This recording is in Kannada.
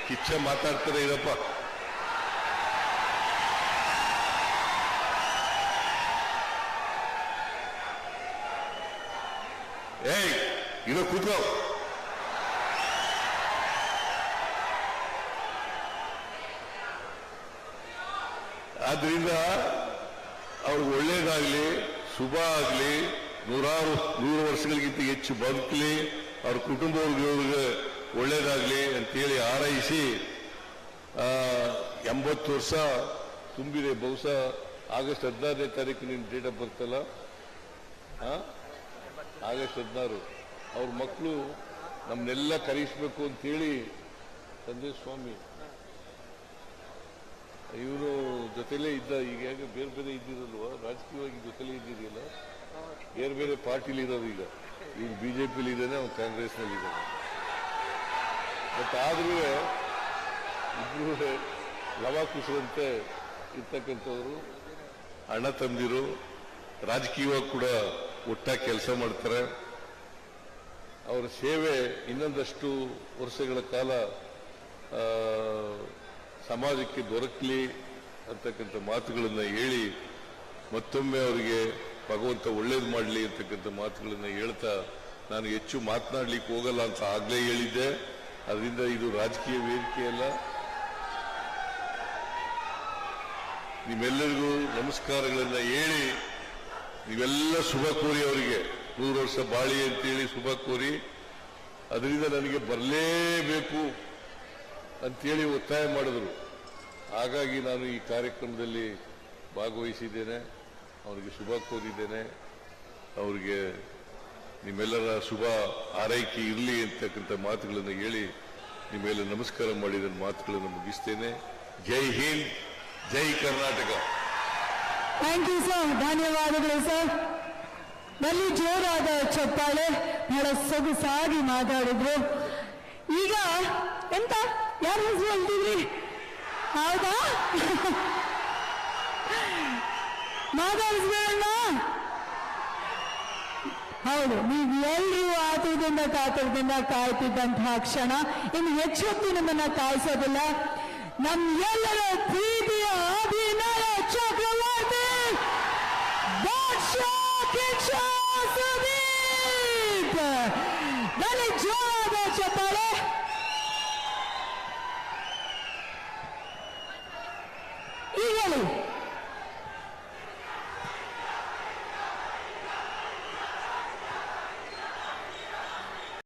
ಕಿಚ್ಚ ಮಾತಾಡ್ತಾರೆ ಇರಪ್ಪ. ಇರೋ ಕೂತ್ಕೋ. ಆದ್ರಿಂದ ಅವ್ರಿಗೆ ಒಳ್ಳೇದಾಗ್ಲಿ, ಶುಭ ಆಗ್ಲಿ, ನೂರು ವರ್ಷಗಳಿಗಿಂತ ಹೆಚ್ಚು ಬದುಕಲಿ, ಅವ್ರ ಕುಟುಂಬವ್ರಿಗೆ ಒಳ್ಳೇದಾಗ್ಲಿ ಅಂತೇಳಿ ಹಾರೈಸಿ 80 ವರ್ಷ ತುಂಬಿದೆ. ಬಹುಶಃ ಆಗಸ್ಟ್ 16ನೇ ತಾರೀಕು ನಿನ್ನ ಡೇಟ್ ಆಫ್ ಬರ್ತ್ ಅಲ್ಲ, ಆಗಸ್ಟ್ 16. ಅವ್ರ ಮಕ್ಕಳು ನಮ್ಮನ್ನೆಲ್ಲ ಕರೆಯಿಸ್ಬೇಕು ಅಂತೇಳಿ ತಂದೆ ಸ್ವಾಮಿ ಇವರು ಜೊತೆಲೇ ಇದ್ದ. ಈಗ ಹೇಗೆ ಬೇರೆ ಬೇರೆ ಇದ್ದಿರಲ್ವ, ರಾಜಕೀಯವಾಗಿ ಜೊತೆಲೇ ಇದ್ದಿದೆಯಲ್ಲ, ಬೇರೆ ಬೇರೆ ಪಾರ್ಟಿಲಿ ಇರೋದು. ಈಗ ಬಿಜೆಪಿಲಿ ಇದ್ದಾನೆ, ಅವ್ನು ಕಾಂಗ್ರೆಸ್ನಲ್ಲಿ ಇದ್ದಾನೆ. ಬಟ್ ಆದ್ರೂ ಇಬ್ಬರು ಲವ ಕುಸರಂತೆ ಇರ್ತಕ್ಕಂಥವ್ರು, ಅಣ್ಣ ತಮ್ಮದಿರು, ರಾಜಕೀಯವಾಗಿ ಕೂಡ ಒಟ್ಟಾಗಿ ಕೆಲಸ ಮಾಡ್ತಾರೆ. ಅವರ ಸೇವೆ ಇನ್ನೊಂದಷ್ಟು ವರ್ಷಗಳ ಕಾಲ ಸಮಾಜಕ್ಕೆ ದೊರಕಲಿ ಅಂತಕ್ಕಂಥ ಮಾತುಗಳನ್ನು ಹೇಳಿ, ಮತ್ತೊಮ್ಮೆ ಅವರಿಗೆ ಭಗವಂತ ಒಳ್ಳೇದು ಮಾಡಲಿ ಅಂತಕ್ಕಂಥ ಮಾತುಗಳನ್ನು ಹೇಳ್ತಾ, ನಾನು ಹೆಚ್ಚು ಮಾತನಾಡ್ಲಿಕ್ಕೆ ಹೋಗಲ್ಲ ಅಂತ ಆಗ್ಲೇ ಹೇಳಿದ್ದೆ. ಅದರಿಂದ ಇದು ರಾಜಕೀಯ ವೇದಿಕೆ ಅಲ್ಲ. ನಿಮ್ಮೆಲ್ಲರಿಗೂ ನಮಸ್ಕಾರಗಳನ್ನ ಹೇಳಿ, ನೀವೆಲ್ಲ ಶುಭ ಕೋರಿ, ಅವರಿಗೆ 100 ವರ್ಷ ಬಾಳಿ ಅಂತೇಳಿ ಶುಭ ಕೋರಿ, ಅದರಿಂದ ನನಗೆ ಬರಲೇಬೇಕು ಅಂತೇಳಿ ಒತ್ತಾಯ ಮಾಡಿದ್ರು. ಹಾಗಾಗಿ ನಾನು ಈ ಕಾರ್ಯಕ್ರಮದಲ್ಲಿ ಭಾಗವಹಿಸಿದ್ದೇನೆ, ಅವರಿಗೆ ಶುಭ ಕೋರಿದ್ದೇನೆ. ಅವರಿಗೆ ನಿಮ್ಮೆಲ್ಲರ ಶುಭ ಆರೈಕೆ ಇರಲಿ ಅಂತಕ್ಕಂಥ ಮಾತುಗಳನ್ನು ಹೇಳಿ ನಿಮ್ಮೆಲ್ಲ ನಮಸ್ಕಾರ ಮಾಡಿ ನನ್ನ ಮಾತುಗಳನ್ನು ಮುಗಿಸ್ತೇನೆ. ಜೈ ಹಿಂದ್, ಜೈ ಕರ್ನಾಟಕ. ಥ್ಯಾಂಕ್ ಯು ಸರ್, ಧನ್ಯವಾದಗಳು ಸರ್. ನಲ್ಲಿ ಜೋರಾದ ಚಪ್ಪಾಳೆ, ಬಹಳ ಸೊಗಸಾಗಿ ಮಾತಾಡಿದ್ರು. ಈಗ ಎಂತ ಯಾರು ಹೆಸರು ಹೇಳ್ತಿದ್ರಿ? ಹೌದಾ, ಮಾತಾಡಿಸ್ಬೇಡ. ಹೌದು, ನೀವು ಎಲ್ಲರೂ ಕಾತರದಿಂದ ಕಾಯ್ತಿದ್ದಂತಹ ಕ್ಷಣ. ಇನ್ನು ಹೆಚ್ಚೊತ್ತು ನಿಮ್ಮನ್ನ ಕಾಯಿಸೋದಿಲ್ಲ. ನಮ್ಮೆಲ್ಲರ ಪ್ರೀತಿಯ ಅಭಿನಯ ಚಕ್ರವರ್ತಿ ಸುದೀಪ್. ನಲ್ಲಿ ಜೋರಾದ ಚಪ್ಪಾಳೆ.